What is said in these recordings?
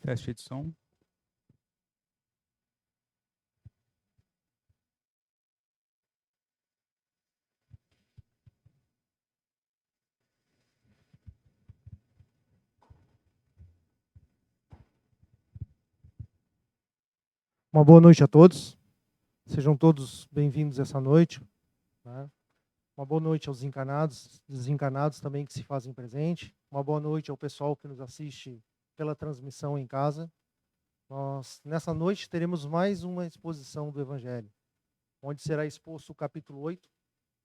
Teste de som. Uma boa noite a todos. Sejam todos bem-vindos essa noite, né? Uma boa noite aos encarnados, desencarnados também que se fazem presente. Uma boa noite ao pessoal que nos assiste pela transmissão em casa. Nós, nessa noite, teremos mais uma exposição do Evangelho, onde será exposto o capítulo 8,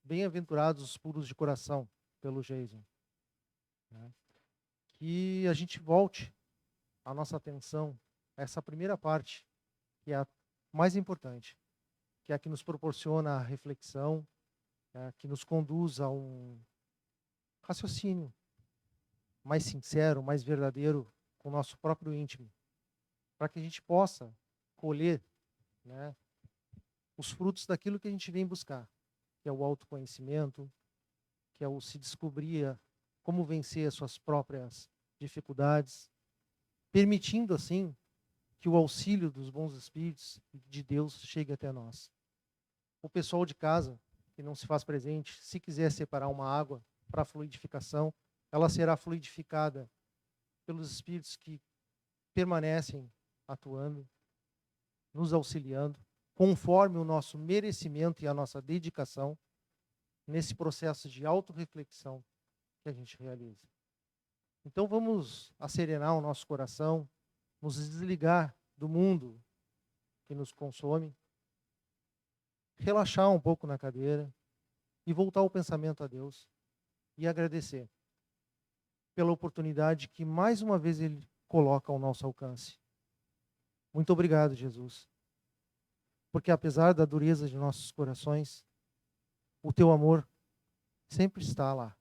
Bem-aventurados os puros de coração, pelo Jason, né? Que a gente volte a nossa atenção a essa primeira parte, que é a mais importante, que é a que nos proporciona a reflexão, que nos conduz a um raciocínio mais sincero, mais verdadeiro com o nosso próprio íntimo, para que a gente possa colher, né, os frutos daquilo que a gente vem buscar, que é o autoconhecimento, que é o se descobrir como vencer as suas próprias dificuldades, permitindo assim que o auxílio dos bons espíritos de Deus chegue até nós. O pessoal de casa que não se faz presente, se quiser separar uma água para fluidificação, ela será fluidificada pelos espíritos que permanecem atuando, nos auxiliando, conforme o nosso merecimento e a nossa dedicação nesse processo de autorreflexão que a gente realiza. Então vamos acerenar o nosso coração, nos desligar do mundo que nos consome, relaxar um pouco na cadeira e voltar o pensamento a Deus e agradecer pela oportunidade que mais uma vez Ele coloca ao nosso alcance. Muito obrigado, Jesus, porque apesar da dureza de nossos corações, o Teu amor sempre está lá,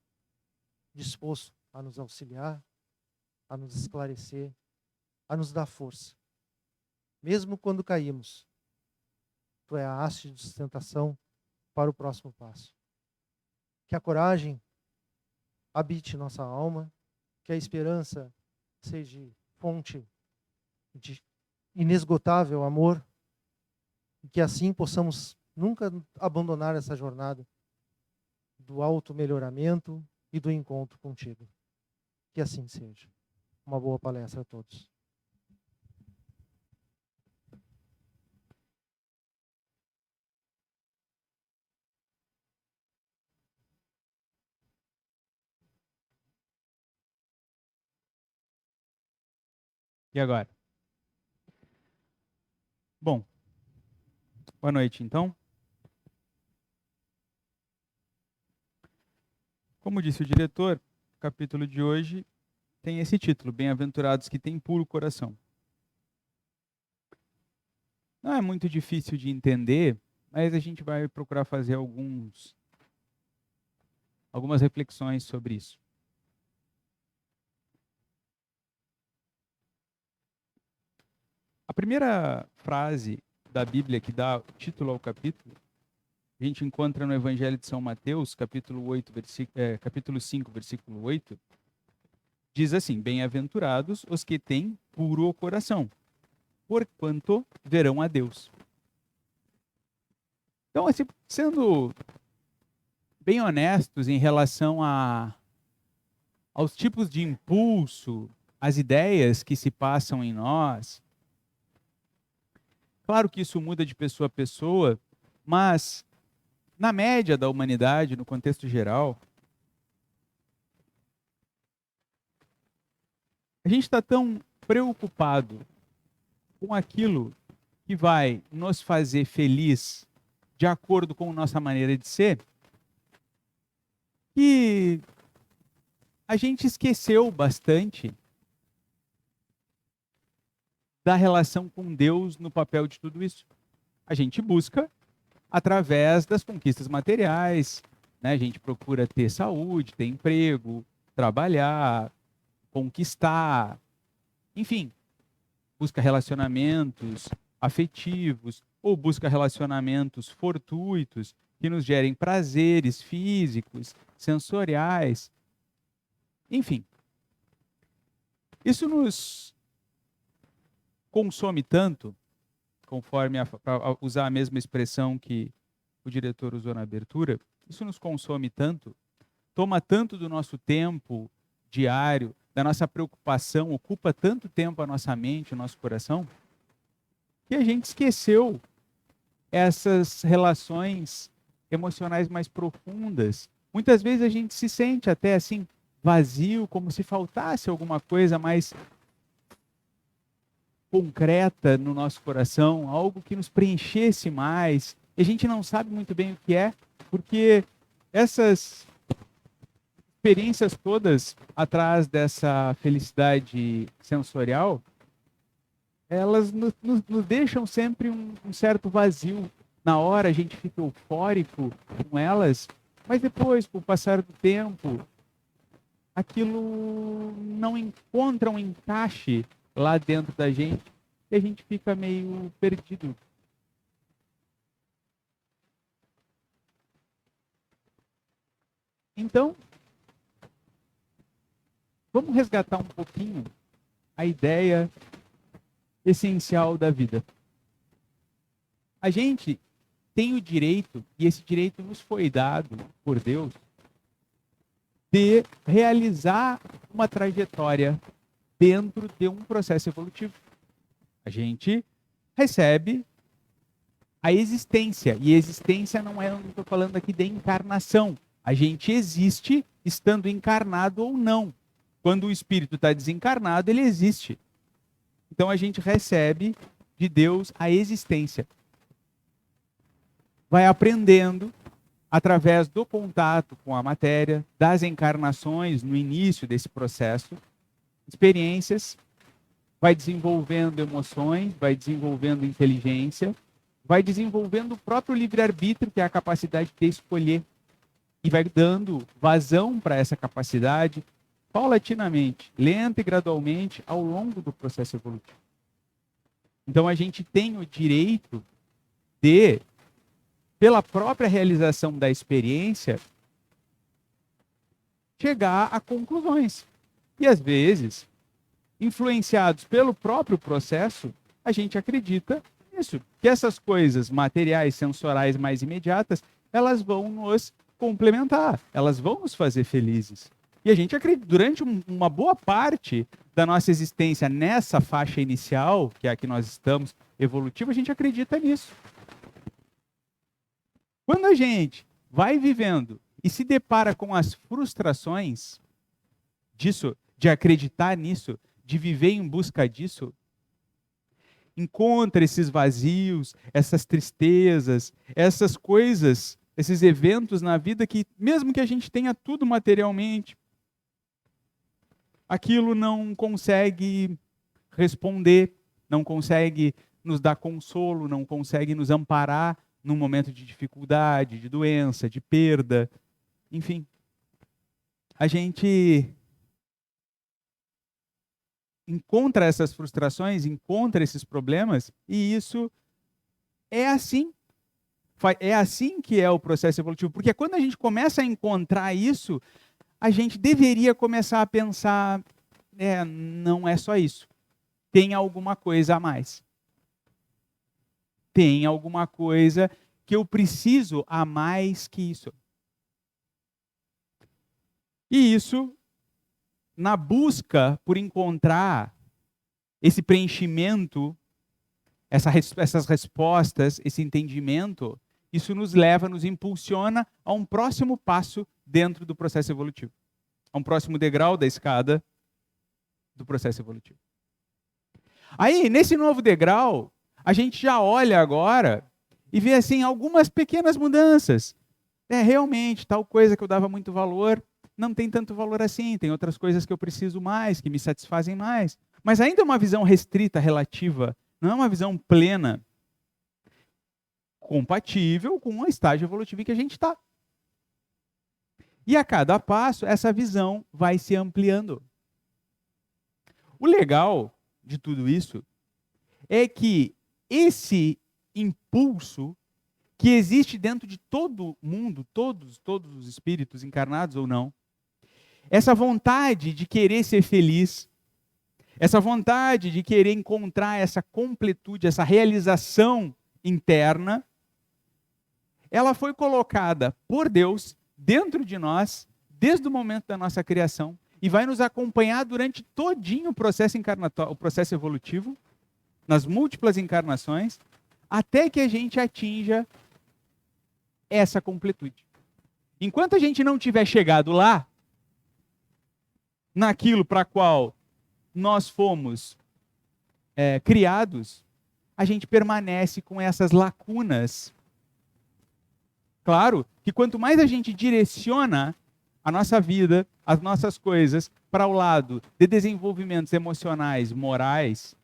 disposto a nos auxiliar, a nos esclarecer, a nos dar força. Mesmo quando caímos, Tu é a haste de sustentação para o próximo passo. Que a coragem habite nossa alma, que a esperança seja fonte de inesgotável amor, e que assim possamos nunca abandonar essa jornada do auto-melhoramento e do encontro contigo. Que assim seja. Uma boa palestra a todos. E agora? Bom, boa noite então. Como disse o diretor, o capítulo de hoje tem esse título, Bem-aventurados que têm puro coração. Não é muito difícil de entender, mas a gente vai procurar fazer algumas reflexões sobre isso. A primeira frase da Bíblia que dá título ao capítulo, a gente encontra no Evangelho de São Mateus, capítulo 5, versículo 8, diz assim: Bem-aventurados os que têm puro coração, porquanto verão a Deus. Então, assim, sendo bem honestos em relação aos tipos de impulso, as ideias que se passam em nós, claro que isso muda de pessoa a pessoa, mas na média da humanidade, no contexto geral, a gente está tão preocupado com aquilo que vai nos fazer feliz de acordo com nossa maneira de ser, que a gente esqueceu bastante da relação com Deus no papel de tudo isso. A gente busca através das conquistas materiais, né? A gente procura ter saúde, ter emprego, trabalhar, conquistar, enfim, busca relacionamentos afetivos ou busca relacionamentos fortuitos que nos gerem prazeres físicos, sensoriais, enfim. Isso nos consome tanto, conforme para usar a mesma expressão que o diretor usou na abertura, isso nos consome tanto, toma tanto do nosso tempo diário, da nossa preocupação, ocupa tanto tempo a nossa mente, o nosso coração, que a gente esqueceu essas relações emocionais mais profundas. Muitas vezes a gente se sente até assim vazio, como se faltasse alguma coisa mais concreta no nosso coração, algo que nos preenchesse mais. E a gente não sabe muito bem o que é, porque essas experiências todas atrás dessa felicidade sensorial, elas nos deixam sempre um certo vazio. Na hora a gente fica eufórico com elas, mas depois, com o passar do tempo, aquilo não encontra um encaixe lá dentro da gente e a gente fica meio perdido. Então, vamos resgatar um pouquinho a ideia essencial da vida. A gente tem o direito, e esse direito nos foi dado por Deus, de realizar uma trajetória dentro de um processo evolutivo. A gente recebe a existência, e existência não estou falando aqui de encarnação. A gente existe estando encarnado ou não. Quando o espírito está desencarnado, ele existe. Então a gente recebe de Deus a existência. Vai aprendendo através do contato com a matéria, das encarnações no início desse processo, experiências, vai desenvolvendo emoções, vai desenvolvendo inteligência, vai desenvolvendo o próprio livre-arbítrio, que é a capacidade de escolher, e vai dando vazão para essa capacidade paulatinamente, lenta e gradualmente, ao longo do processo evolutivo. Então a gente tem o direito de, pela própria realização da experiência, chegar a conclusões. E às vezes, influenciados pelo próprio processo, a gente acredita nisso, que essas coisas materiais, sensoriais mais imediatas, elas vão nos complementar, elas vão nos fazer felizes. E a gente acredita, durante uma boa parte da nossa existência nessa faixa inicial, que é a que nós estamos, evolutiva, a gente acredita nisso. Quando a gente vai vivendo e se depara com as frustrações disso, de acreditar nisso, de viver em busca disso, encontra esses vazios, essas tristezas, essas coisas, esses eventos na vida que, mesmo que a gente tenha tudo materialmente, aquilo não consegue responder, não consegue nos dar consolo, não consegue nos amparar num momento de dificuldade, de doença, de perda, enfim. A gente encontra essas frustrações, encontra esses problemas, e isso é assim. É assim que é o processo evolutivo. Porque quando a gente começa a encontrar isso, a gente deveria começar a pensar, não é só isso. Tem alguma coisa a mais. Tem alguma coisa que eu preciso a mais que isso. E isso, na busca por encontrar esse preenchimento, essas respostas, esse entendimento, isso nos leva, nos impulsiona a um próximo passo dentro do processo evolutivo. A um próximo degrau da escada do processo evolutivo. Aí, nesse novo degrau, a gente já olha agora e vê assim algumas pequenas mudanças. Realmente, tal coisa que eu dava muito valor, não tem tanto valor assim. Tem outras coisas que eu preciso mais, que me satisfazem mais. Mas ainda é uma visão restrita, relativa. Não é uma visão plena, compatível com o estágio evolutivo em que a gente está. E a cada passo, essa visão vai se ampliando. O legal de tudo isso é que esse impulso que existe dentro de todo mundo, todos os espíritos, encarnados ou não, essa vontade de querer ser feliz, essa vontade de querer encontrar essa completude, essa realização interna, ela foi colocada por Deus dentro de nós, desde o momento da nossa criação, e vai nos acompanhar durante todinho o processo encarnatório, o processo evolutivo, nas múltiplas encarnações, até que a gente atinja essa completude. Enquanto a gente não tiver chegado lá, naquilo para qual nós fomos criados, a gente permanece com essas lacunas. Claro que quanto mais a gente direciona a nossa vida, as nossas coisas, para o lado de desenvolvimentos emocionais, morais,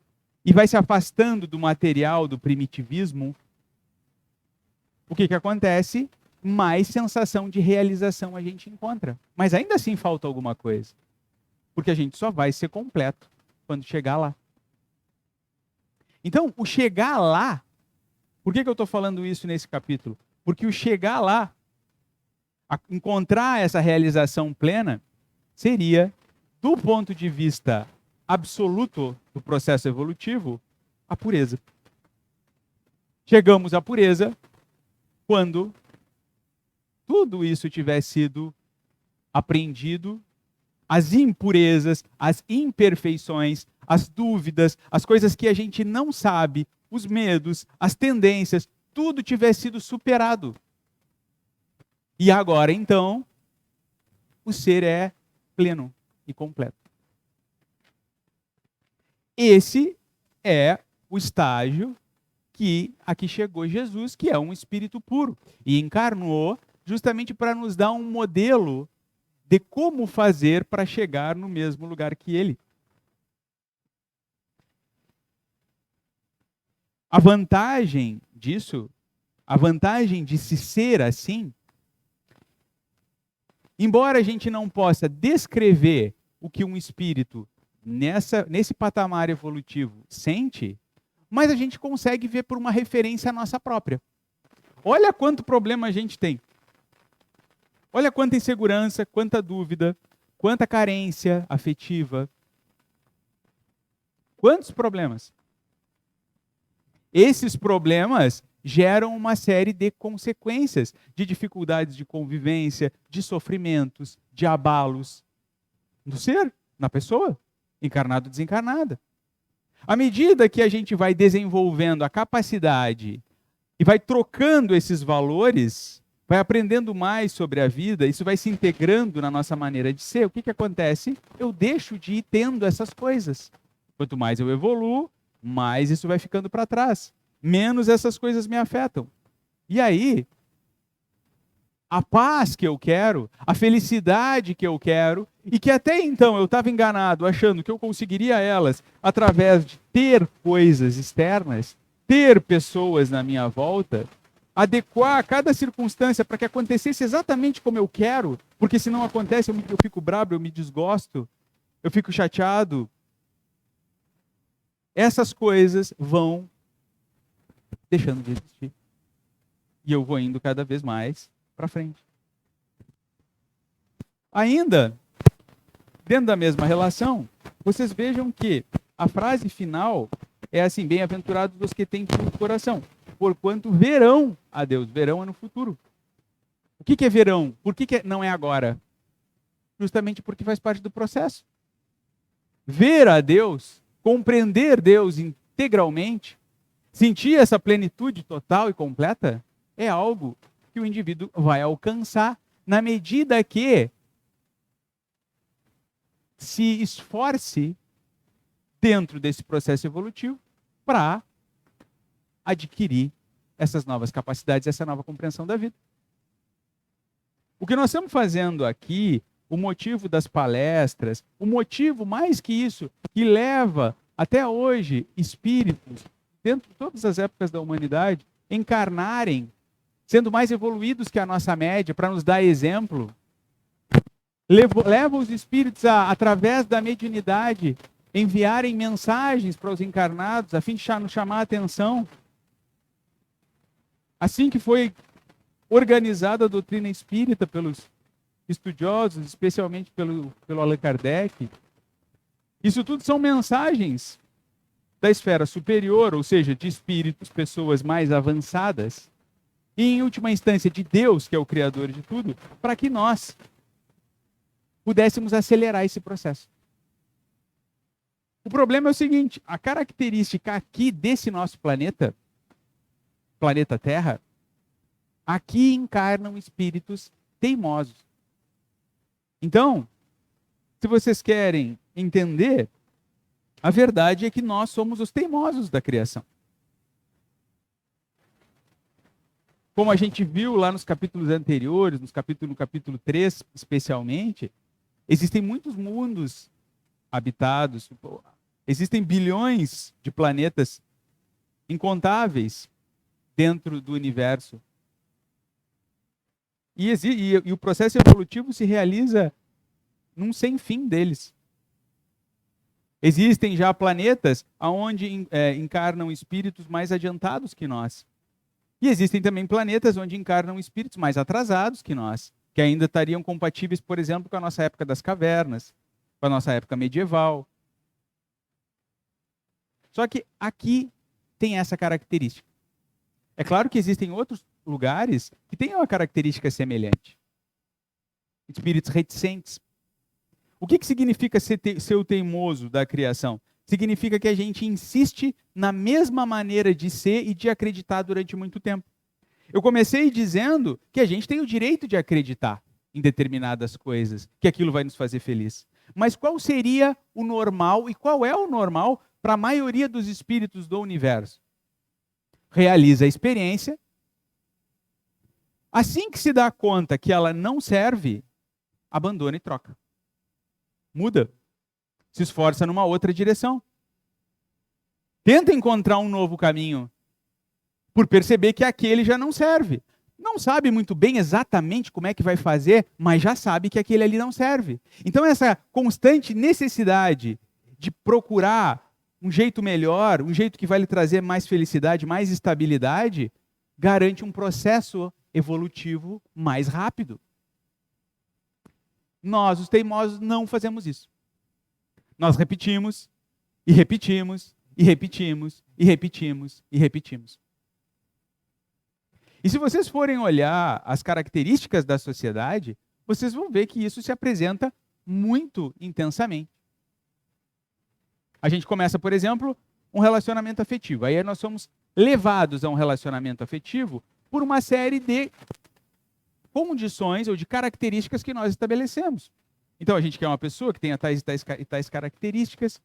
e vai se afastando do material, do primitivismo, o que acontece? Mais sensação de realização a gente encontra. Mas ainda assim falta alguma coisa. Porque a gente só vai ser completo quando chegar lá. Então, o chegar lá, por que eu estou falando isso nesse capítulo? Porque o chegar lá, encontrar essa realização plena, seria, do ponto de vista absoluto do processo evolutivo, a pureza. Chegamos à pureza quando tudo isso tiver sido apreendido, as impurezas, as imperfeições, as dúvidas, as coisas que a gente não sabe, os medos, as tendências, tudo tiver sido superado. E agora, então, o ser é pleno e completo. Esse é o estágio que aqui chegou Jesus, que é um espírito puro, e encarnou justamente para nos dar um modelo de como fazer para chegar no mesmo lugar que ele. A vantagem disso, a vantagem de se ser assim, embora a gente não possa descrever o que um espírito nesse patamar evolutivo sente, mas a gente consegue ver por uma referência nossa própria. Olha quanto problema a gente tem. Olha quanta insegurança, quanta dúvida, quanta carência afetiva. Quantos problemas? Esses problemas geram uma série de consequências, de dificuldades de convivência, de sofrimentos, de abalos no ser, na pessoa, encarnado ou desencarnada. À medida que a gente vai desenvolvendo a capacidade e vai trocando esses valores, vai aprendendo mais sobre a vida, isso vai se integrando na nossa maneira de ser, o que acontece? Eu deixo de ir tendo essas coisas. Quanto mais eu evoluo, mais isso vai ficando para trás. Menos essas coisas me afetam. E aí, a paz que eu quero, a felicidade que eu quero, e que até então eu estava enganado, achando que eu conseguiria elas através de ter coisas externas, ter pessoas na minha volta, adequar cada circunstância para que acontecesse exatamente como eu quero, porque se não acontece eu fico bravo, eu me desgosto, eu fico chateado. Essas coisas vão deixando de existir. E eu vou indo cada vez mais para frente. Ainda, dentro da mesma relação, vocês vejam que a frase final é assim: bem-aventurados os que têm puro coração, porquanto verão a Deus. Verão é no futuro. O que é verão? Por que não é agora? Justamente porque faz parte do processo. Ver a Deus, compreender Deus integralmente, sentir essa plenitude total e completa, é algo que o indivíduo vai alcançar na medida que se esforce dentro desse processo evolutivo para adquirir essas novas capacidades, essa nova compreensão da vida. O que nós estamos fazendo aqui, o motivo das palestras, o motivo mais que isso, que leva até hoje espíritos, dentro de todas as épocas da humanidade, encarnarem, sendo mais evoluídos que a nossa média, para nos dar exemplo, leva os espíritos a, através da mediunidade, enviarem mensagens para os encarnados, a fim de nos chamar a atenção. Assim que foi organizada a doutrina espírita pelos estudiosos, especialmente pelo Allan Kardec, Isso tudo são mensagens da esfera superior, ou seja, de espíritos, pessoas mais avançadas, e em última instância de Deus, que é o Criador de tudo, para que nós pudéssemos acelerar esse processo. O problema é o seguinte, a característica aqui desse nosso planeta Terra, aqui encarnam espíritos teimosos. Então, se vocês querem entender, a verdade é que nós somos os teimosos da criação. Como a gente viu lá nos capítulos anteriores, no capítulo 3 especialmente, existem muitos mundos habitados, existem bilhões de planetas incontáveis dentro do universo. E o processo evolutivo se realiza num sem fim deles. Existem já planetas onde encarnam espíritos mais adiantados que nós. E existem também planetas onde encarnam espíritos mais atrasados que nós, que ainda estariam compatíveis, por exemplo, com a nossa época das cavernas, com a nossa época medieval. Só que aqui tem essa característica. É claro que existem outros lugares que têm uma característica semelhante. Espíritos reticentes. O que significa ser o teimoso da criação? Significa que a gente insiste na mesma maneira de ser e de acreditar durante muito tempo. Eu comecei dizendo que a gente tem o direito de acreditar em determinadas coisas, que aquilo vai nos fazer feliz. Mas qual seria o normal e qual é o normal para a maioria dos espíritos do universo? Realiza a experiência. Assim que se dá conta que ela não serve, abandona e troca. Muda. Se esforça numa outra direção. Tenta encontrar um novo caminho, por perceber que aquele já não serve. Não sabe muito bem exatamente como é que vai fazer, mas já sabe que aquele ali não serve. Então essa constante necessidade de procurar um jeito melhor, um jeito que vai lhe trazer mais felicidade, mais estabilidade, garante um processo evolutivo mais rápido. Nós, os teimosos, não fazemos isso. Nós repetimos, e repetimos, e repetimos, e repetimos, e repetimos. E se vocês forem olhar as características da sociedade, vocês vão ver que isso se apresenta muito intensamente. A gente começa, por exemplo, um relacionamento afetivo. Aí nós somos levados a um relacionamento afetivo por uma série de condições ou de características que nós estabelecemos. Então a gente quer uma pessoa que tenha tais características.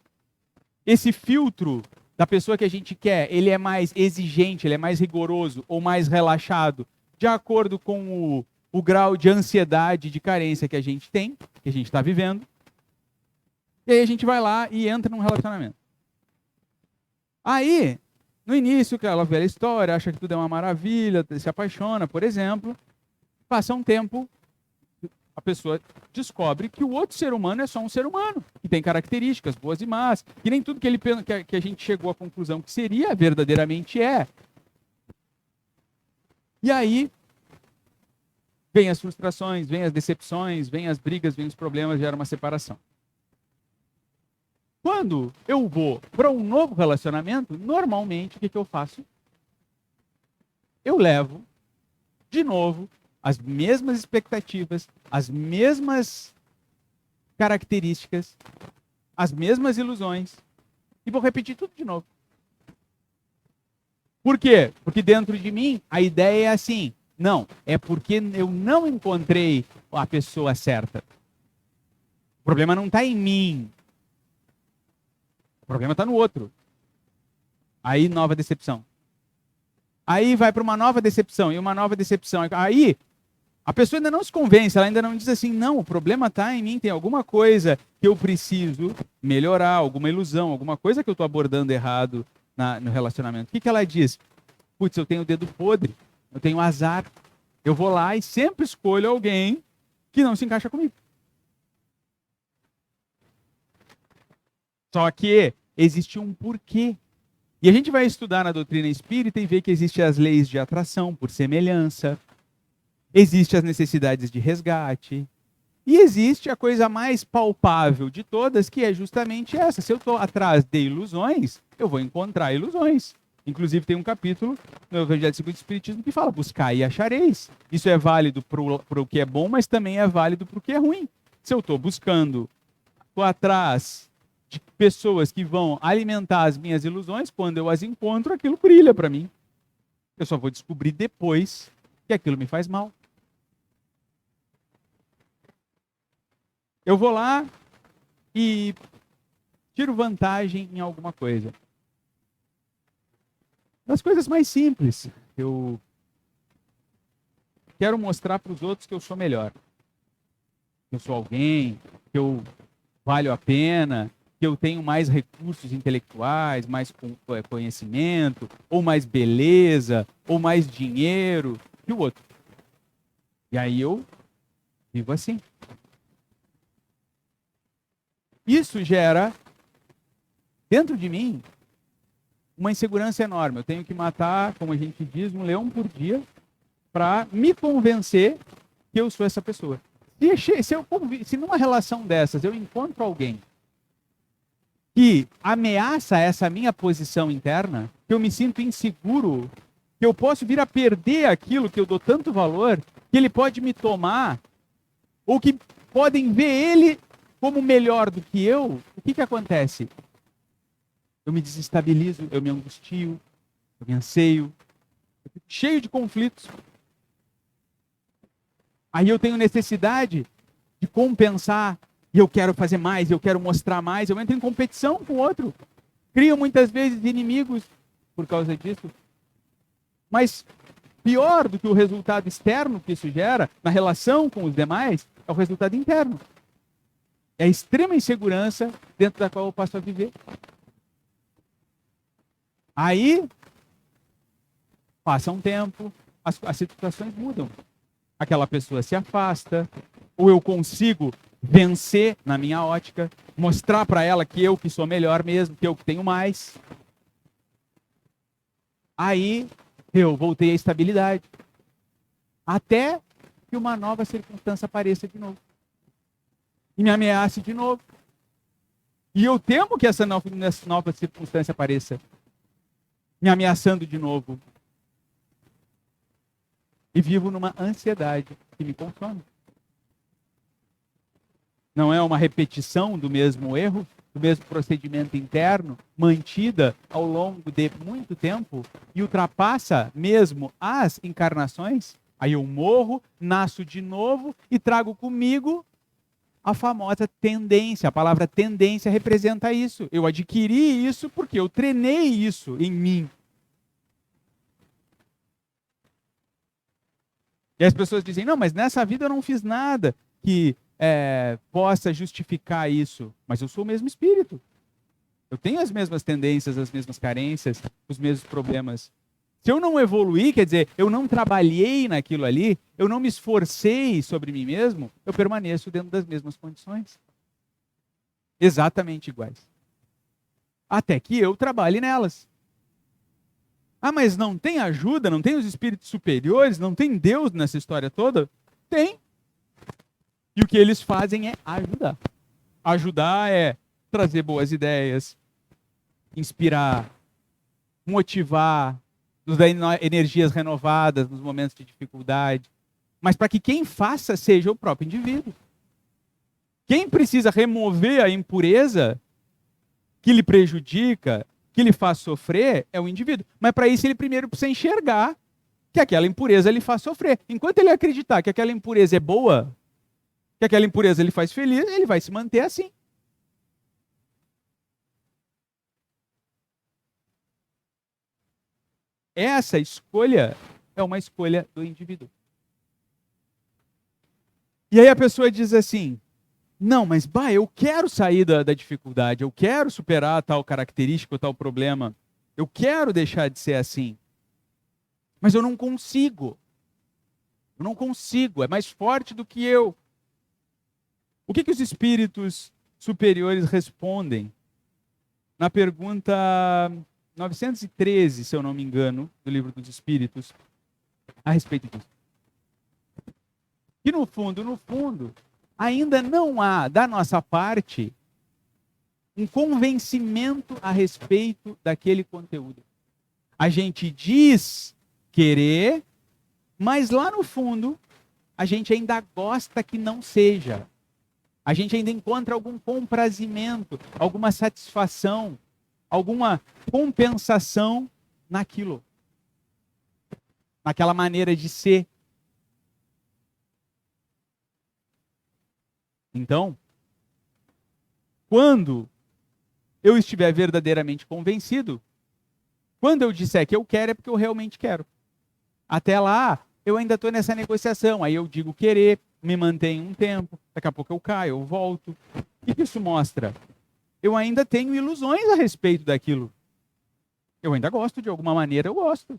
Esse filtro da pessoa que a gente quer, ele é mais exigente, ele é mais rigoroso ou mais relaxado, de acordo com o grau de ansiedade, de carência que a gente tem, que a gente está vivendo. E aí a gente vai lá e entra num relacionamento. Aí, no início, aquela velha história, acha que tudo é uma maravilha, se apaixona, por exemplo. Passa um tempo, a pessoa descobre que o outro ser humano é só um ser humano, que tem características boas e más, que nem tudo que a gente chegou à conclusão que seria, verdadeiramente é. E aí, vem as frustrações, vem as decepções, vem as brigas, vem os problemas, gera uma separação. Quando eu vou para um novo relacionamento, normalmente, o que eu faço? Eu levo, de novo, as mesmas expectativas, as mesmas características, as mesmas ilusões, e vou repetir tudo de novo. Por quê? Porque dentro de mim, a ideia é assim, não, é porque eu não encontrei a pessoa certa. O problema não está em mim. O problema está no outro. Aí, nova decepção. Aí vai para uma nova decepção, e uma nova decepção. Aí, a pessoa ainda não se convence, ela ainda não diz assim, não, o problema está em mim, tem alguma coisa que eu preciso melhorar, alguma ilusão, alguma coisa que eu estou abordando errado no relacionamento. O que ela diz? Putz, eu tenho o dedo podre, eu tenho azar. Eu vou lá e sempre escolho alguém que não se encaixa comigo. Só que existe um porquê. E a gente vai estudar na doutrina espírita e ver que existem as leis de atração por semelhança, existem as necessidades de resgate, E existe a coisa mais palpável de todas, que é justamente essa. Se eu estou atrás de ilusões, eu vou encontrar ilusões. Inclusive tem um capítulo no Evangelho segundo o Espiritismo que fala, buscai e achareis. Isso é válido para o que é bom, mas também é válido para o que é ruim. Se eu estou buscando, estou atrás de pessoas que vão alimentar as minhas ilusões, quando eu as encontro, aquilo brilha para mim. Eu só vou descobrir depois que aquilo me faz mal. Eu vou lá e tiro vantagem em alguma coisa. Das coisas mais simples, eu quero mostrar para os outros que eu sou melhor. Que eu sou alguém, que eu valho a pena, que eu tenho mais recursos intelectuais, mais conhecimento, ou mais beleza, ou mais dinheiro que o outro. E aí eu vivo assim. Isso gera, dentro de mim, uma insegurança enorme. Eu tenho que matar, como a gente diz, um leão por dia para me convencer que eu sou essa pessoa. Se numa relação dessas eu encontro alguém que ameaça essa minha posição interna, que eu me sinto inseguro, que eu posso vir a perder aquilo que eu dou tanto valor, que ele pode me tomar, ou que podem ver ele como melhor do que eu, o que acontece? Eu me desestabilizo, eu me angustio, eu me anseio, eu fico cheio de conflitos. Aí eu tenho necessidade de compensar, e eu quero fazer mais, eu quero mostrar mais, eu entro em competição com o outro. Crio muitas vezes inimigos por causa disso. Mas pior do que o resultado externo que isso gera, na relação com os demais, é o resultado interno. É a extrema insegurança dentro da qual eu passo a viver. Aí, passa um tempo, as situações mudam. Aquela pessoa se afasta, ou eu consigo vencer na minha ótica, mostrar para ela que eu que sou melhor mesmo, que eu que tenho mais. Aí, eu voltei à estabilidade. Até que uma nova circunstância apareça de novo. E me ameace de novo. E eu temo que essa nova circunstância apareça, me ameaçando de novo. E vivo numa ansiedade que me consome. Não é uma repetição do mesmo erro, do mesmo procedimento interno, mantida ao longo de muito tempo, e ultrapassa mesmo as encarnações. Aí eu morro, nasço de novo e trago comigo a famosa tendência. A palavra tendência representa isso. Eu adquiri isso porque eu treinei isso em mim. E as pessoas dizem, não, mas nessa vida eu não fiz nada que possa justificar isso. Mas eu sou o mesmo espírito. Eu tenho as mesmas tendências, as mesmas carências, os mesmos problemas. Se eu não evoluir, quer dizer, eu não trabalhei naquilo ali, eu não me esforcei sobre mim mesmo, eu permaneço dentro das mesmas condições. Exatamente iguais. Até que eu trabalhe nelas. Ah, mas não tem ajuda, não tem os espíritos superiores, não tem Deus nessa história toda? Tem. E o que eles fazem é ajudar. Ajudar é trazer boas ideias, inspirar, motivar, nos dar energias renovadas nos momentos de dificuldade. Mas para que quem faça seja o próprio indivíduo. Quem precisa remover a impureza que lhe prejudica, que lhe faz sofrer, é o indivíduo. Mas para isso ele primeiro precisa enxergar que aquela impureza lhe faz sofrer. Enquanto ele acreditar que aquela impureza é boa, que aquela impureza lhe faz feliz, ele vai se manter assim. Essa escolha é uma escolha do indivíduo. E aí a pessoa diz assim, não, mas eu quero sair da dificuldade, eu quero superar tal característica ou tal problema, eu quero deixar de ser assim, mas eu não consigo. Eu não consigo, é mais forte do que eu. O que os espíritos superiores respondem? Na pergunta 913, se eu não me engano, do Livro dos Espíritos, a respeito disso. E no fundo, ainda não há, da nossa parte, um convencimento a respeito daquele conteúdo. A gente diz querer, mas lá no fundo, a gente ainda gosta que não seja. A gente ainda encontra algum comprazimento, alguma satisfação, alguma compensação naquilo. Naquela maneira de ser. Então, quando eu estiver verdadeiramente convencido, quando eu disser que eu quero, é porque eu realmente quero. Até lá, eu ainda estou nessa negociação. Aí eu digo querer, me mantenho um tempo, daqui a pouco eu caio, eu volto. O que isso mostra? Eu ainda tenho ilusões a respeito daquilo. Eu ainda gosto de alguma maneira, eu gosto.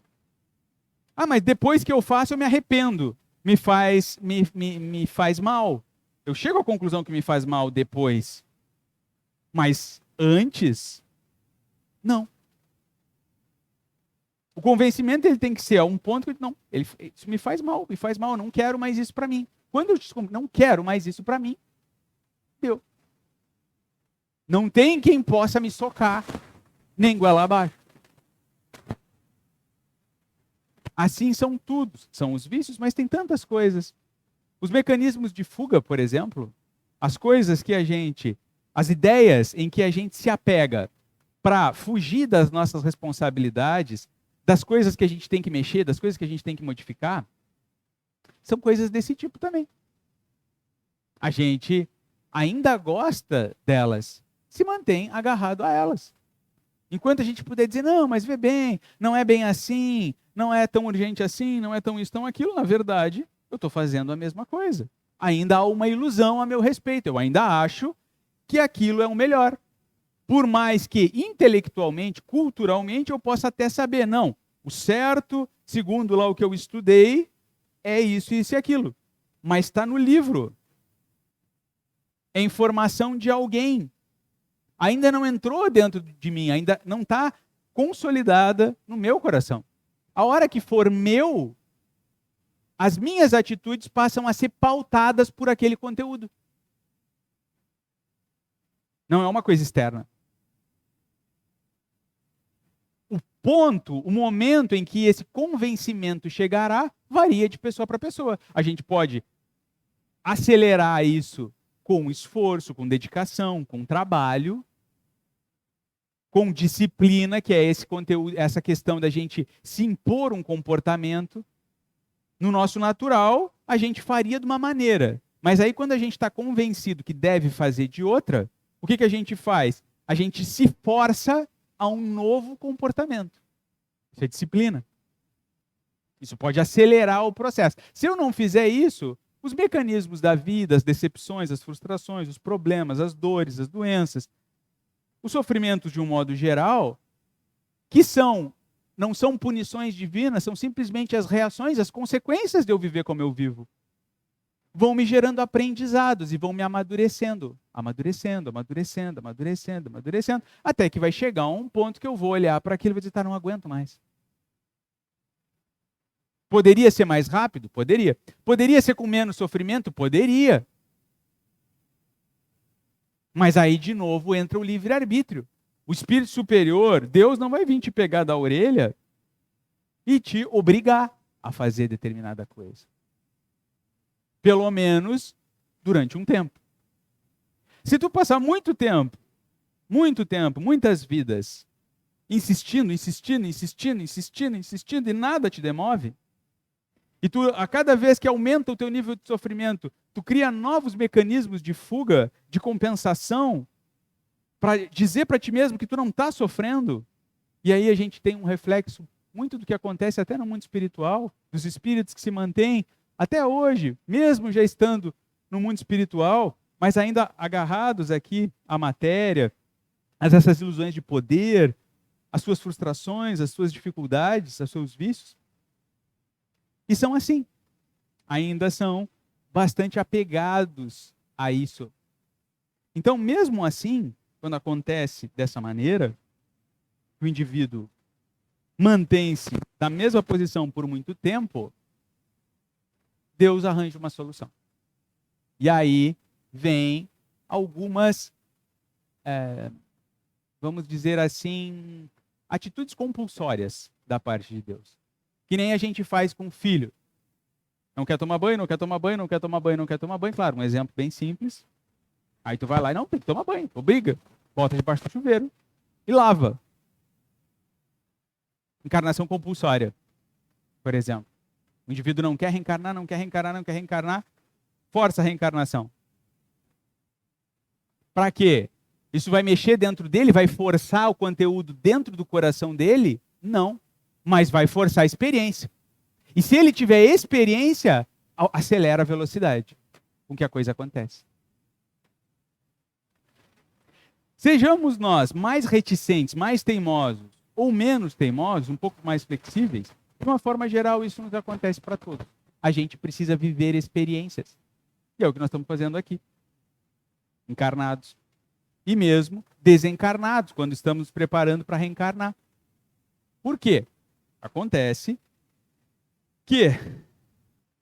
Ah, mas depois que eu faço, eu me arrependo. Me faz mal. Eu chego à conclusão que me faz mal depois. Mas antes, não. O convencimento ele tem que ser a um ponto que não, isso me faz mal, eu não quero mais isso para mim. Quando eu não quero mais isso para mim, deu. Não tem quem possa me socar, nem goela abaixo. Assim são todos, são os vícios, mas tem tantas coisas. Os mecanismos de fuga, por exemplo, as coisas que as ideias em que a gente se apega para fugir das nossas responsabilidades, das coisas que a gente tem que mexer, das coisas que a gente tem que modificar, são coisas desse tipo também. A gente ainda gosta delas, se mantém agarrado a elas. Enquanto a gente puder dizer, não, mas vê bem, não é bem assim, não é tão urgente assim, não é tão isso, tão aquilo, na verdade, eu estou fazendo a mesma coisa. Ainda há uma ilusão a meu respeito, eu ainda acho que aquilo é o melhor. Por mais que intelectualmente, culturalmente, eu possa até saber, não, o certo, segundo lá o que eu estudei, é isso, isso e aquilo. Mas está no livro. É informação de alguém. Ainda não entrou dentro de mim, ainda não está consolidada no meu coração. A hora que for meu, as minhas atitudes passam a ser pautadas por aquele conteúdo. Não é uma coisa externa. O ponto, o momento em que esse convencimento chegará, varia de pessoa para pessoa. A gente pode acelerar isso com esforço, com dedicação, com trabalho, com disciplina, que é esse conteúdo, essa questão da gente se impor um comportamento. No nosso natural, a gente faria de uma maneira. Mas aí, quando a gente está convencido que deve fazer de outra, o que a gente faz? A gente se força a um novo comportamento. Isso é disciplina. Isso pode acelerar o processo. Se eu não fizer isso, os mecanismos da vida, as decepções, as frustrações, os problemas, as dores, as doenças, os sofrimentos de um modo geral, que não são punições divinas, são simplesmente as reações, as consequências de eu viver como eu vivo. Vão me gerando aprendizados e vão me amadurecendo, até que vai chegar a um ponto que eu vou olhar para aquilo e vou dizer, não aguento mais. Poderia ser mais rápido? Poderia. Poderia ser com menos sofrimento? Poderia. Mas aí, de novo, entra o livre-arbítrio. O espírito superior, Deus não vai vir te pegar da orelha e te obrigar a fazer determinada coisa. Pelo menos durante um tempo. Se tu passar muito tempo, muitas vidas, insistindo, e nada te demove, e tu, a cada vez que aumenta o teu nível de sofrimento, tu cria novos mecanismos de fuga, de compensação, para dizer para ti mesmo que tu não está sofrendo. E aí a gente tem um reflexo muito do que acontece até no mundo espiritual, dos espíritos que se mantêm até hoje, mesmo já estando no mundo espiritual, mas ainda agarrados aqui à matéria, a essas ilusões de poder, as suas frustrações, as suas dificuldades, os seus vícios. E são assim. Ainda são bastante apegados a isso. Então, mesmo assim, quando acontece dessa maneira, o indivíduo mantém-se na mesma posição por muito tempo, Deus arranja uma solução. E aí vem algumas, vamos dizer assim, atitudes compulsórias da parte de Deus. Que nem a gente faz com o filho. Não quer tomar banho, não quer tomar banho, não quer tomar banho, não quer tomar banho. Claro, um exemplo bem simples. Aí tu vai lá e não, tem que tomar banho. Obriga. Bota debaixo do chuveiro e lava. Encarnação compulsória, por exemplo. O indivíduo não quer reencarnar, não quer reencarnar, não quer reencarnar. Força a reencarnação. Para quê? Isso vai mexer dentro dele? Vai forçar o conteúdo dentro do coração dele? Não. Mas vai forçar a experiência. E se ele tiver experiência, acelera a velocidade com que a coisa acontece. Sejamos nós mais reticentes, mais teimosos ou menos teimosos, um pouco mais flexíveis, de uma forma geral isso nos acontece para todos. A gente precisa viver experiências. E é o que nós estamos fazendo aqui. Encarnados. E mesmo desencarnados, quando estamos nos preparando para reencarnar. Por quê? Acontece que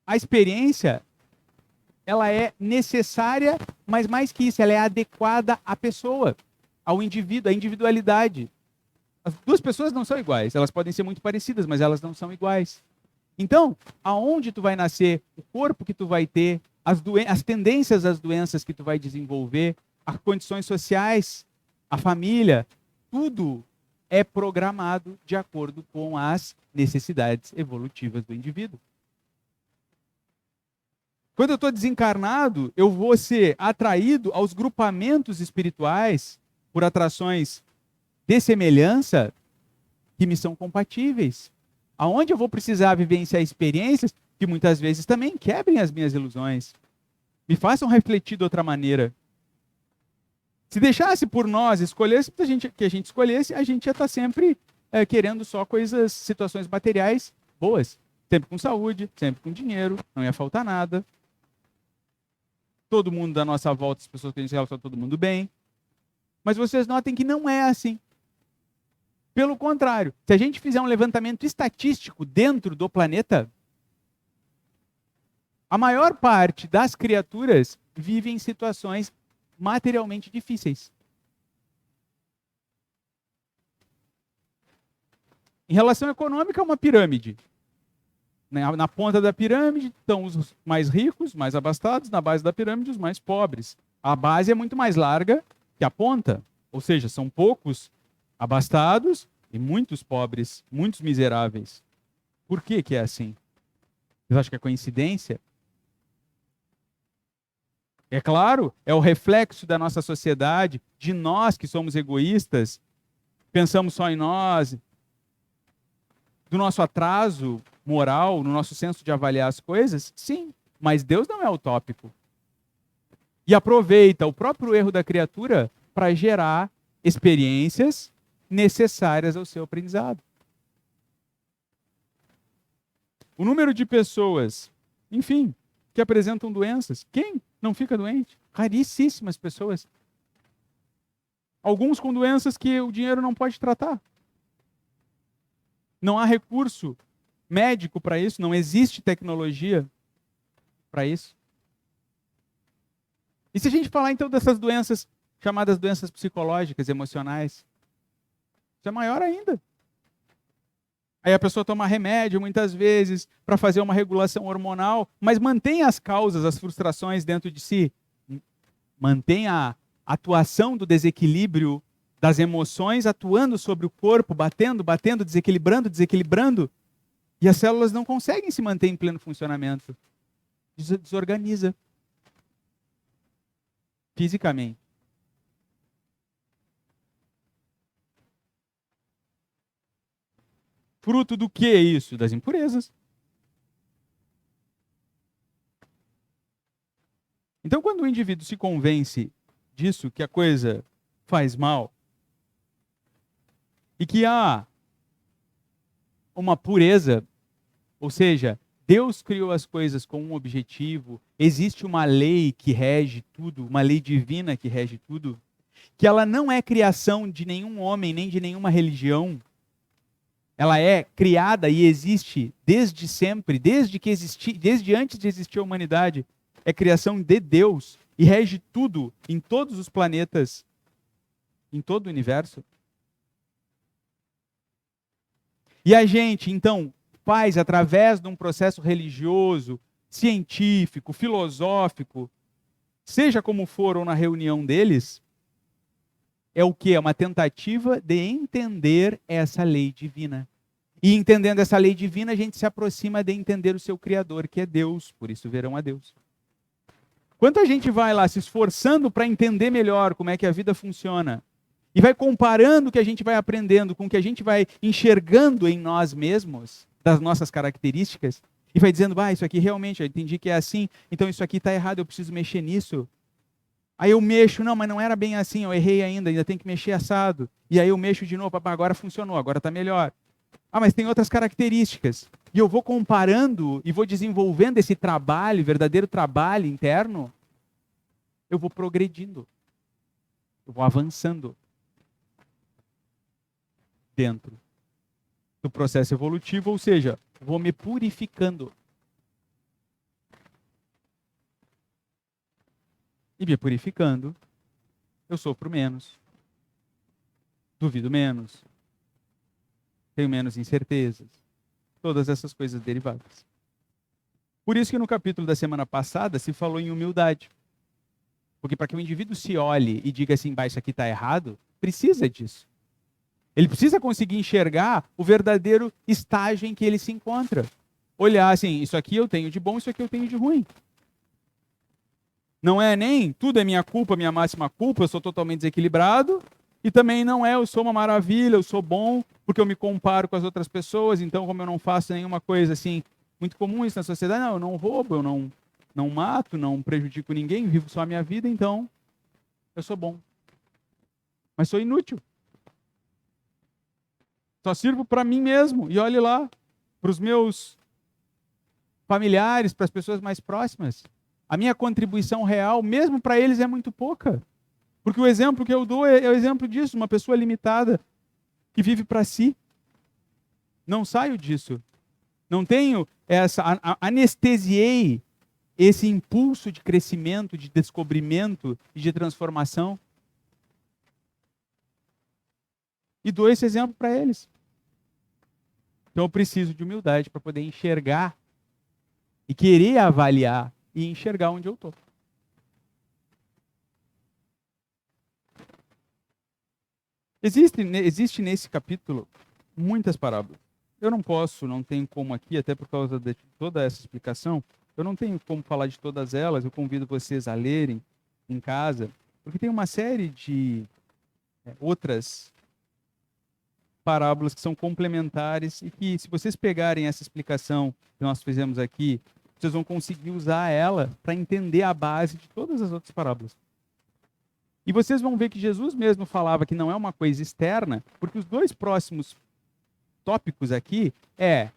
a experiência, ela é necessária, mas mais que isso, ela é adequada à pessoa, ao indivíduo, à individualidade. As duas pessoas não são iguais, elas podem ser muito parecidas, mas elas não são iguais. Então, aonde tu vai nascer, o corpo que tu vai ter, as tendências das doenças que tu vai desenvolver, as condições sociais, a família, tudo é programado de acordo com as necessidades evolutivas do indivíduo. Quando eu estou desencarnado, eu vou ser atraído aos grupamentos espirituais por atrações de semelhança que me são compatíveis. Aonde eu vou precisar vivenciar experiências que muitas vezes também quebrem as minhas ilusões, me façam refletir de outra maneira. Se deixasse por nós, escolhesse que a gente escolhesse, a gente ia estar sempre querendo só coisas, situações materiais boas. Sempre com saúde, sempre com dinheiro, não ia faltar nada. Todo mundo da nossa volta, as pessoas que a gente relaciona, todo mundo bem. Mas vocês notem que não é assim. Pelo contrário, se a gente fizer um levantamento estatístico dentro do planeta, a maior parte das criaturas vive em situações materialmente difíceis. Em relação econômica, é uma pirâmide. Na ponta da pirâmide estão os mais ricos, mais abastados, na base da pirâmide os mais pobres. A base é muito mais larga que a ponta, ou seja, são poucos abastados e muitos pobres, muitos miseráveis. Por que que é assim? Vocês acham que é coincidência? É claro, é o reflexo da nossa sociedade, de nós que somos egoístas, pensamos só em nós, do nosso atraso moral, no nosso senso de avaliar as coisas? Sim, mas Deus não é utópico. E aproveita o próprio erro da criatura para gerar experiências necessárias ao seu aprendizado. O número de pessoas, enfim, que apresentam doenças, quem não fica doente? Raríssimas pessoas. Alguns com doenças que o dinheiro não pode tratar. Não há recurso médico para isso, não existe tecnologia para isso. E se a gente falar então dessas doenças, chamadas doenças psicológicas, emocionais, isso é maior ainda. Aí a pessoa toma remédio muitas vezes para fazer uma regulação hormonal, mas mantém as causas, as frustrações dentro de si. Mantém a atuação do desequilíbrio das emoções atuando sobre o corpo, batendo, desequilibrando, e as células não conseguem se manter em pleno funcionamento. Desorganiza fisicamente. Fruto do que é isso? Das impurezas. Então, quando o indivíduo se convence disso, que a coisa faz mal, e que há uma pureza, ou seja, Deus criou as coisas com um objetivo, existe uma lei que rege tudo, uma lei divina que rege tudo, que ela não é criação de nenhum homem, nem de nenhuma religião. Ela é criada e existe desde sempre, desde antes de existir a humanidade, é criação de Deus e rege tudo em todos os planetas, em todo o universo. E a gente, então, faz através de um processo religioso, científico, filosófico, seja como for ou na reunião deles, é o quê? É uma tentativa de entender essa lei divina. E entendendo essa lei divina, a gente se aproxima de entender o seu Criador, que é Deus, por isso verão a Deus. Quanto a gente vai lá se esforçando para entender melhor como é que a vida funciona, e vai comparando o que a gente vai aprendendo com o que a gente vai enxergando em nós mesmos, das nossas características, e vai dizendo, isso aqui realmente, eu entendi que é assim, então isso aqui está errado, eu preciso mexer nisso. Aí eu mexo, não, mas não era bem assim, eu errei ainda tem que mexer assado. E aí eu mexo de novo, agora funcionou, agora está melhor. Mas tem outras características. E eu vou comparando e vou desenvolvendo esse trabalho, verdadeiro trabalho interno, eu vou progredindo. Eu vou avançando dentro do processo evolutivo, ou seja, vou me purificando. E me purificando, eu sofro menos, duvido menos, tenho menos incertezas, todas essas coisas derivadas. Por isso que no capítulo da semana passada se falou em humildade. Porque para que o indivíduo se olhe e diga assim, isso aqui está errado, precisa disso. Ele precisa conseguir enxergar o verdadeiro estágio em que ele se encontra. Olhar assim, isso aqui eu tenho de bom, isso aqui eu tenho de ruim. Não é nem tudo é minha culpa, minha máxima culpa, eu sou totalmente desequilibrado. E também não é eu sou uma maravilha, eu sou bom, porque eu me comparo com as outras pessoas, então como eu não faço nenhuma coisa assim, muito comum isso na sociedade, não, eu não roubo, eu não mato, não prejudico ninguém, vivo só a minha vida, então eu sou bom. Mas sou inútil. Só sirvo para mim mesmo. E olhe lá, para os meus familiares, para as pessoas mais próximas. A minha contribuição real, mesmo para eles, é muito pouca. Porque o exemplo que eu dou é o exemplo disso, uma pessoa limitada que vive para si. Não saio disso. Não tenho anestesiei esse impulso de crescimento, de descobrimento e de transformação. E dou esse exemplo para eles. Então eu preciso de humildade para poder enxergar e querer avaliar e enxergar onde eu estou. Existe nesse capítulo muitas parábolas. Eu não tenho como aqui, até por causa de toda essa explicação, eu não tenho como falar de todas elas, eu convido vocês a lerem em casa, porque tem uma série de outras parábolas que são complementares e que, se vocês pegarem essa explicação que nós fizemos aqui, vocês vão conseguir usar ela para entender a base de todas as outras parábolas. E vocês vão ver que Jesus mesmo falava que não é uma coisa externa, porque os dois próximos tópicos aqui é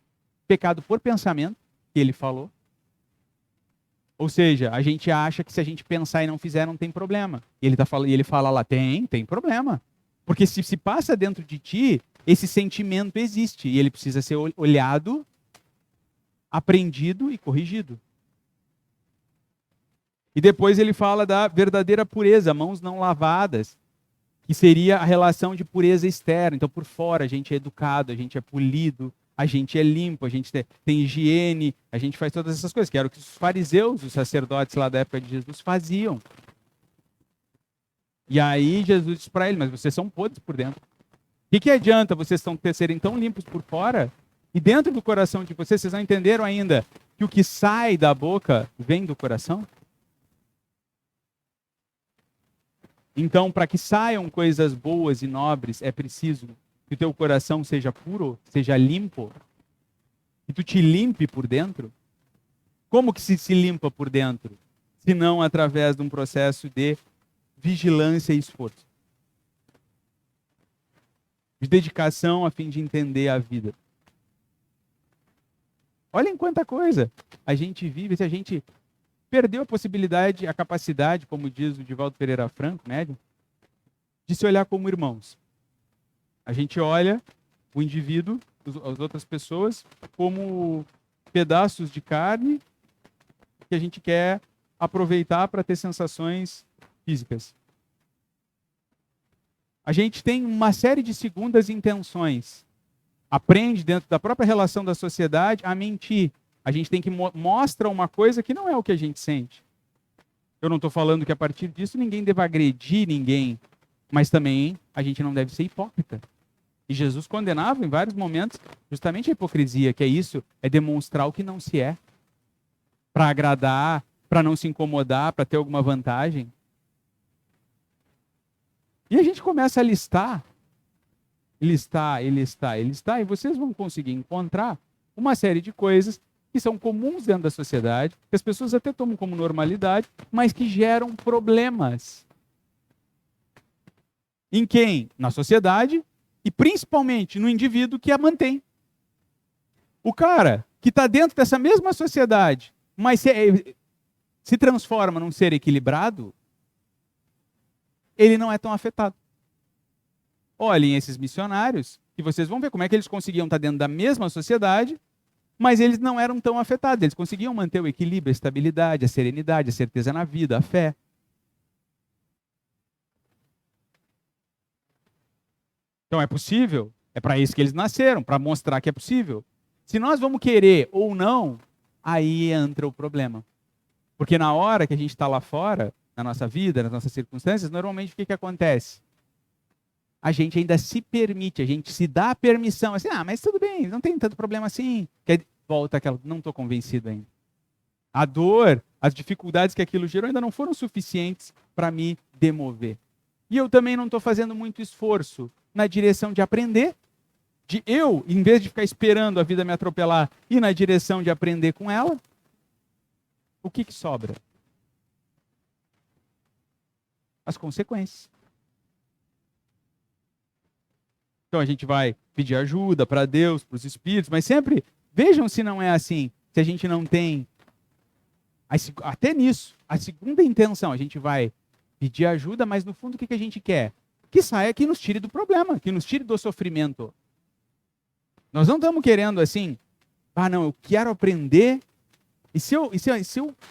pecado por pensamento, que ele falou. Ou seja, a gente acha que se a gente pensar e não fizer, não tem problema. E ele fala lá, tem problema. Porque se passa dentro de ti, esse sentimento existe. E ele precisa ser olhado, aprendido e corrigido. E depois ele fala da verdadeira pureza, mãos não lavadas, que seria a relação de pureza externa. Então, por fora, a gente é educado, a gente é polido, a gente é limpo, a gente tem higiene, a gente faz todas essas coisas, que era o que os fariseus, os sacerdotes lá da época de Jesus faziam. E aí Jesus diz para ele, mas vocês são podres por dentro. O que adianta vocês serem tão limpos por fora e dentro do coração de vocês não entenderam ainda que o que sai da boca vem do coração? Então, para que saiam coisas boas e nobres, é preciso que o teu coração seja puro, seja limpo, que tu te limpe por dentro. Como que se limpa por dentro? Se não através de um processo de vigilância e esforço. De dedicação a fim de entender a vida. Olhem quanta coisa a gente vive, se a gente perdeu a possibilidade, a capacidade, como diz o Divaldo Pereira Franco, médium, de se olhar como irmãos. A gente olha o indivíduo, as outras pessoas, como pedaços de carne que a gente quer aproveitar para ter sensações físicas. A gente tem uma série de segundas intenções. Aprende dentro da própria relação da sociedade a mentir. A gente tem que mostra uma coisa que não é o que a gente sente. Eu não estou falando que a partir disso ninguém deva agredir ninguém, mas também a gente não deve ser hipócrita. E Jesus condenava em vários momentos justamente a hipocrisia, que é isso, é demonstrar o que não se é, para agradar, para não se incomodar, para ter alguma vantagem. E a gente começa a listar, e vocês vão conseguir encontrar uma série de coisas que são comuns dentro da sociedade, que as pessoas até tomam como normalidade, mas que geram problemas. Em quem? Na sociedade e principalmente no indivíduo que a mantém. O cara que está dentro dessa mesma sociedade, mas se transforma num ser equilibrado, ele não é tão afetado. Olhem esses missionários, e vocês vão ver como é que eles conseguiam estar dentro da mesma sociedade, mas eles não eram tão afetados. Eles conseguiam manter o equilíbrio, a estabilidade, a serenidade, a certeza na vida, a fé. Então é possível, é para isso que eles nasceram, para mostrar que é possível. Se nós vamos querer ou não, aí entra o problema. Porque na hora que a gente está lá fora, na nossa vida, nas nossas circunstâncias, normalmente o que acontece? A gente ainda se permite, a gente se dá a permissão, assim, mas tudo bem, não tem tanto problema assim. Volta aquela, não estou convencido ainda. A dor, as dificuldades que aquilo gerou ainda não foram suficientes para me demover. E eu também não estou fazendo muito esforço na direção de aprender, de eu, em vez de ficar esperando a vida me atropelar, ir na direção de aprender com ela. O que sobra? As consequências. Então a gente vai pedir ajuda para Deus, para os espíritos, mas sempre vejam se não é assim, se a gente não tem, até nisso, a segunda intenção, a gente vai pedir ajuda, mas no fundo o que a gente quer? Que saia, que nos tire do problema, que nos tire do sofrimento. Nós não estamos querendo assim, não, eu quero aprender, e se eu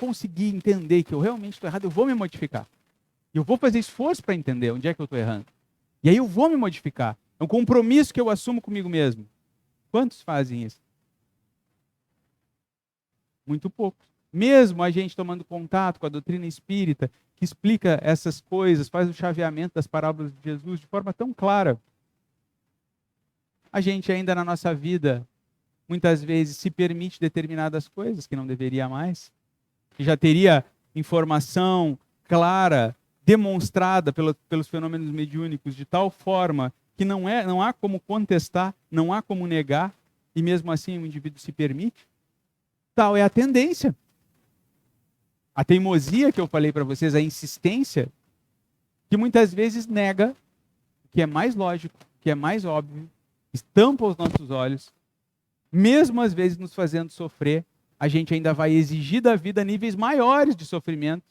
conseguir entender que eu realmente estou errado, eu vou me modificar. Eu vou fazer esforço para entender onde é que eu estou errando. E aí eu vou me modificar. É um compromisso que eu assumo comigo mesmo. Quantos fazem isso? Muito poucos. Mesmo a gente tomando contato com a doutrina espírita, que explica essas coisas, faz o chaveamento das parábolas de Jesus de forma tão clara, a gente ainda na nossa vida, muitas vezes, se permite determinadas coisas que não deveria mais, que já teria informação clara, demonstrada pelos fenômenos mediúnicos de tal forma que não há como contestar, não há como negar, e mesmo assim o indivíduo se permite. Tal é a tendência. A teimosia que eu falei para vocês, a insistência, que muitas vezes nega o que é mais lógico, o que é mais óbvio, estampa os nossos olhos, mesmo às vezes nos fazendo sofrer, a gente ainda vai exigir da vida níveis maiores de sofrimento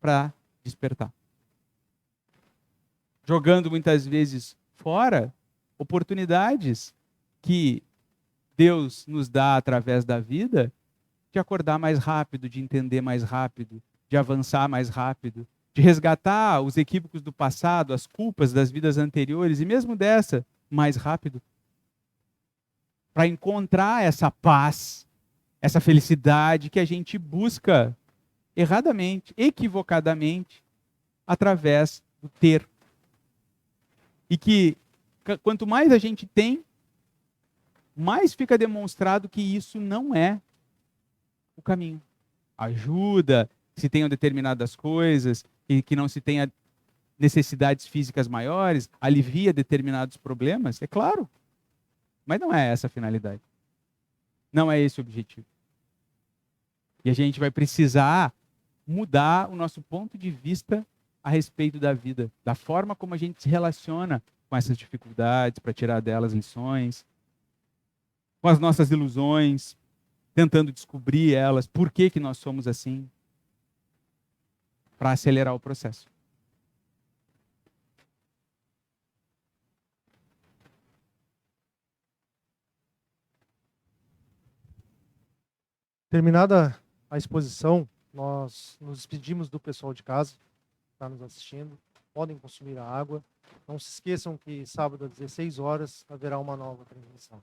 para despertar. Jogando muitas vezes fora oportunidades que Deus nos dá através da vida de acordar mais rápido, de entender mais rápido, de avançar mais rápido, de resgatar os equívocos do passado, as culpas das vidas anteriores e mesmo dessa mais rápido, para encontrar essa paz, essa felicidade que a gente busca erradamente, equivocadamente, através do ter. E que quanto mais a gente tem, mais fica demonstrado que isso não é o caminho. Ajuda, se tenham determinadas coisas, e que não se tenha necessidades físicas maiores, alivia determinados problemas, é claro. Mas não é essa a finalidade. Não é esse o objetivo. E a gente vai precisar mudar o nosso ponto de vista a respeito da vida, da forma como a gente se relaciona com essas dificuldades, para tirar delas lições, com as nossas ilusões, tentando descobrir elas, por que nós somos assim, para acelerar o processo. Terminada a exposição nós nos despedimos do pessoal de casa que está nos assistindo. Podem consumir a água. Não se esqueçam que sábado às 16 horas haverá uma nova transmissão.